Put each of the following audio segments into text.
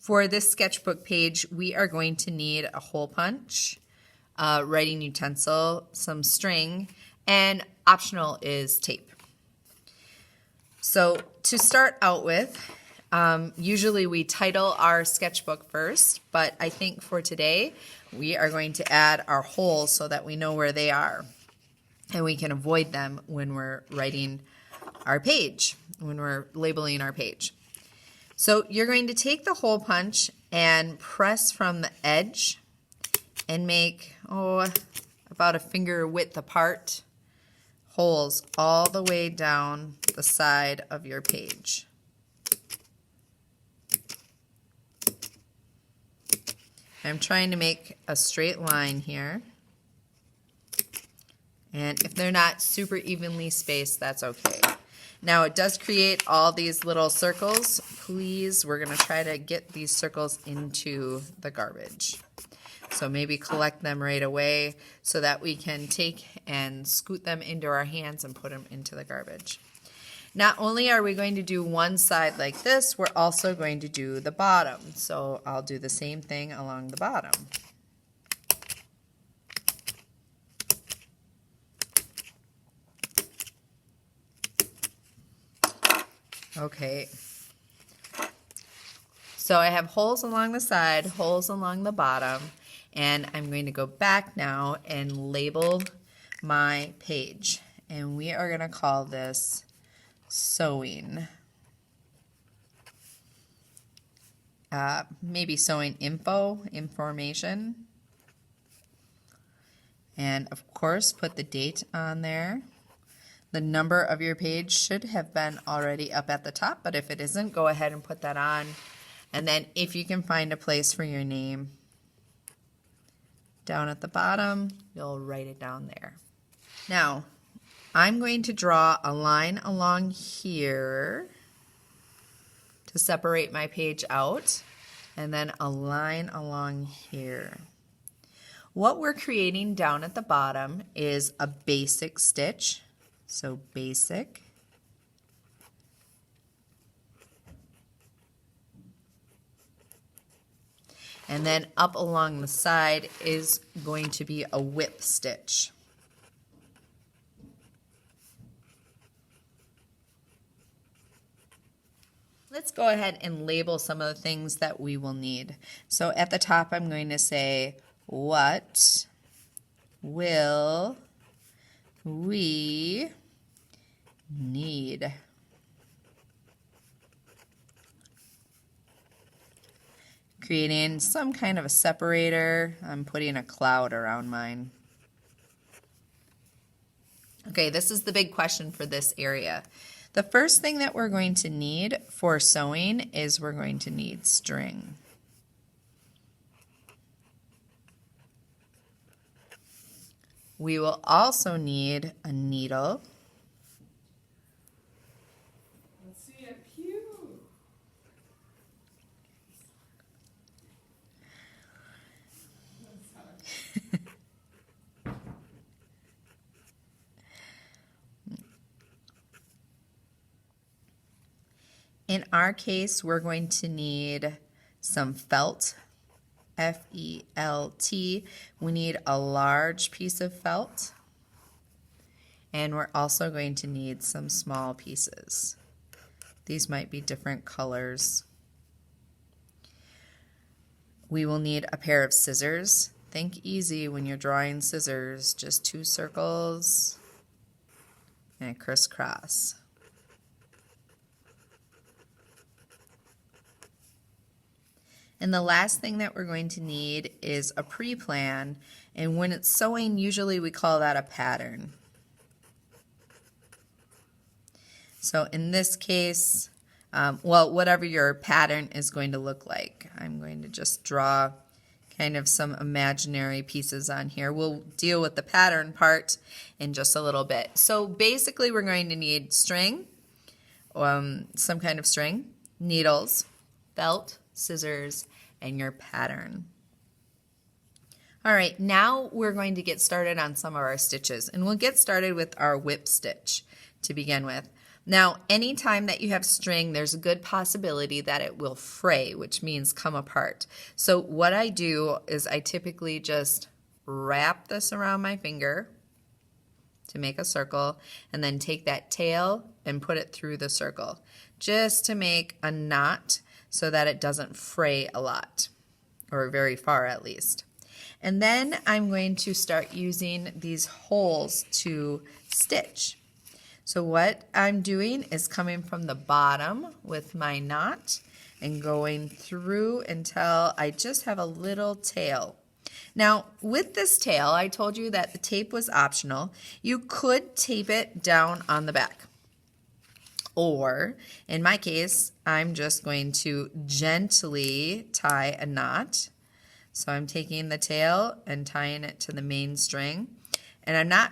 For this sketchbook page, we are going to need a hole punch, a writing utensil, some string, and optional is tape. So to start out with, usually we title our sketchbook first, but I think for today we are going to add our holes so that we know where they are and we can avoid them when we're writing our page, when we're labeling our page. So you're going to take the hole punch and press from the edge and make, about a finger width apart holes all the way down the side of your page. I'm trying to make a straight line here. And if they're not super evenly spaced, that's okay. Now it does create all these little circles. Please, we're going to try to get these circles into the garbage. So maybe collect them right away so that we can take and scoot them into our hands and put them into the garbage. Not only are we going to do one side like this, we're also going to do the bottom. So I'll do the same thing along the bottom. Okay. So I have holes along the side, holes along the bottom, and I'm going to go back now and label my page. And we are going to call this sewing. Maybe sewing information. And of course, put the date on there. The number of your page should have been already up at the top, but if it isn't, go ahead and put that on. And then if you can find a place for your name down at the bottom, you'll write it down there. Now, I'm going to draw a line along here to separate my page out, and then a line along here. What we're creating down at the bottom is a basic stitch. So basic. And then up along the side is going to be a whip stitch. Let's go ahead and label some of the things that we will need. So at the top I'm going to say, what will we need? Creating some kind of a separator. I'm putting a cloud around mine. Okay, this is the big question for this area. The first thing that we're going to need for sewing is we're going to need string. We will also need a needle. Let's see it. Pew. In our case, we're going to need some felt. F-E-L-T. We need a large piece of felt, and we're also going to need some small pieces. These might be different colors. We will need a pair of scissors. Think easy when you're drawing scissors, just 2 circles and a crisscross. And the last thing that we're going to need is a pre-plan, and when it's sewing, usually we call that a pattern. So in this case, whatever your pattern is going to look like, I'm going to just draw kind of some imaginary pieces on here. We'll deal with the pattern part in just a little bit. So basically we're going to need string, some kind of string, needles, felt, scissors, and your pattern. All right, now we're going to get started on some of our stitches, and we'll get started with our whip stitch to begin with. Now, anytime that you have string, there's a good possibility that it will fray, which means come apart. So what I do is I typically just wrap this around my finger to make a circle, and then take that tail and put it through the circle, just to make a knot so that it doesn't fray a lot, or very far at least. And then I'm going to start using these holes to stitch. So what I'm doing is coming from the bottom with my knot and going through until I just have a little tail. Now, with this tail, I told you that the tape was optional. You could tape it down on the back. Or, in my case, I'm just going to gently tie a knot. So I'm taking the tail and tying it to the main string. And I'm not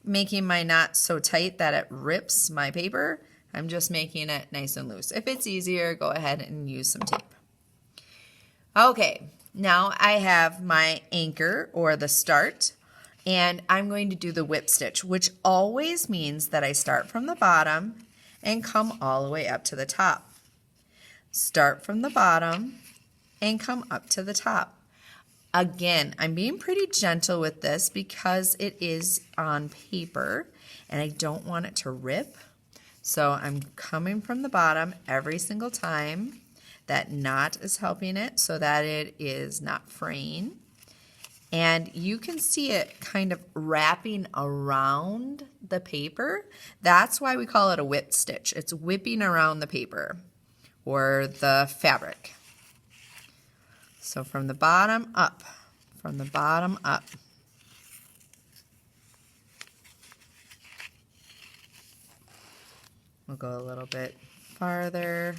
making my knot so tight that it rips my paper. I'm just making it nice and loose. If it's easier, go ahead and use some tape. Okay. Now I have my anchor or the start, and I'm going to do the whip stitch, which always means that I start from the bottom and come all the way up to the top. Start from the bottom and come up to the top. Again, I'm being pretty gentle with this because it is on paper and I don't want it to rip. So I'm coming from the bottom every single time. That knot is helping it so that it is not fraying. And you can see it kind of wrapping around the paper. That's why we call it a whip stitch. It's whipping around the paper or the fabric. So from the bottom up, from the bottom up. We'll go a little bit farther.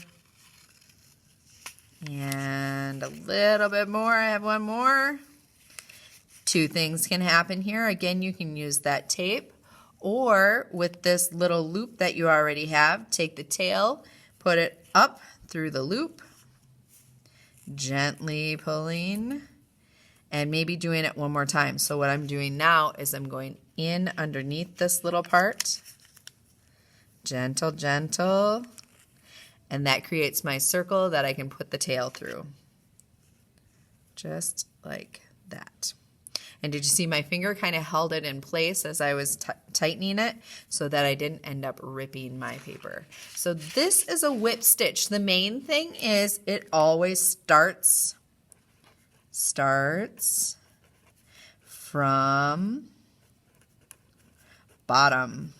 And a little bit more. I have one more. Two things can happen here. Again, you can use that tape, or with this little loop that you already have, take the tail, put it up through the loop, gently pulling, and maybe doing it one more time. So what I'm doing now is I'm going in underneath this little part, gentle, gentle. And that creates my circle that I can put the tail through. Just like that. And did you see my finger kind of held it in place as I was tightening it so that I didn't end up ripping my paper? So this is a whip stitch. The main thing is it always starts from bottom.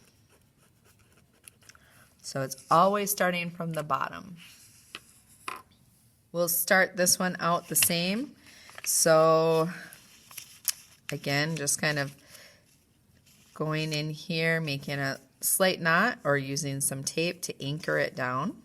So it's always starting from the bottom. We'll start this one out the same. So again, just kind of going in here, making a slight knot or using some tape to anchor it down.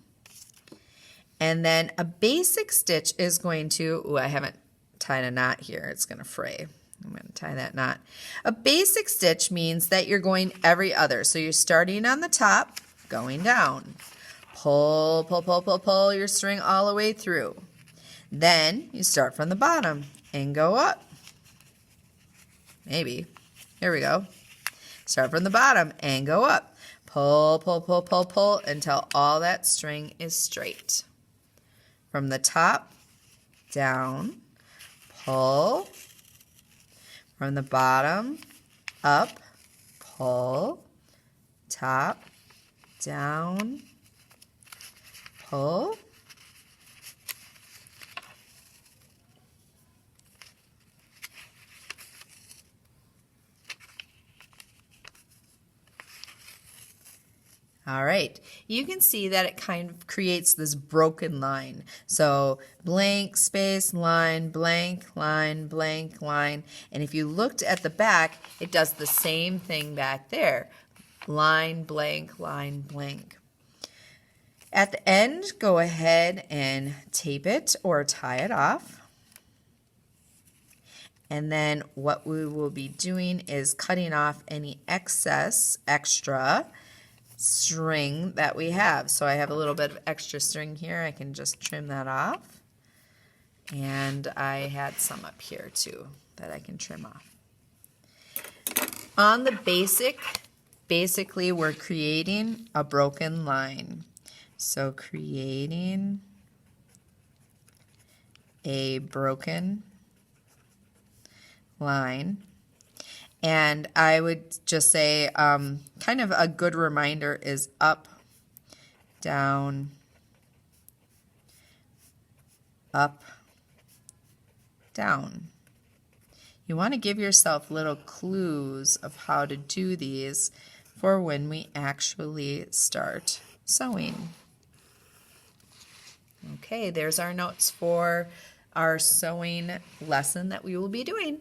And then a basic stitch is going to, ooh, I haven't tied a knot here. It's going to fray. I'm going to tie that knot. A basic stitch means that you're going every other. So you're starting on the top, going down. Pull, pull, pull, pull, pull your string all the way through. Then you start from the bottom and go up. Maybe. Here we go. Start from the bottom and go up. Pull, pull, pull, pull, pull until all that string is straight. From the top, down, pull. From the bottom, up, pull, top, down, pull. All right, you can see that it kind of creates this broken line. So blank, space, line, blank, line, blank, line. And if you looked at the back, it does the same thing back there. Line, blank, line, blank. At the end, go ahead and tape it or tie it off. And then what we will be doing is cutting off any excess, extra string that we have. So I have a little bit of extra string here. I can just trim that off. And I had some up here too that I can trim off. On the basic basically we're creating a broken line. So creating a broken line. And I would just say kind of a good reminder is up, down, up, down. You want to give yourself little clues of how to do these for when we actually start sewing. Okay, there's our notes for our sewing lesson that we will be doing.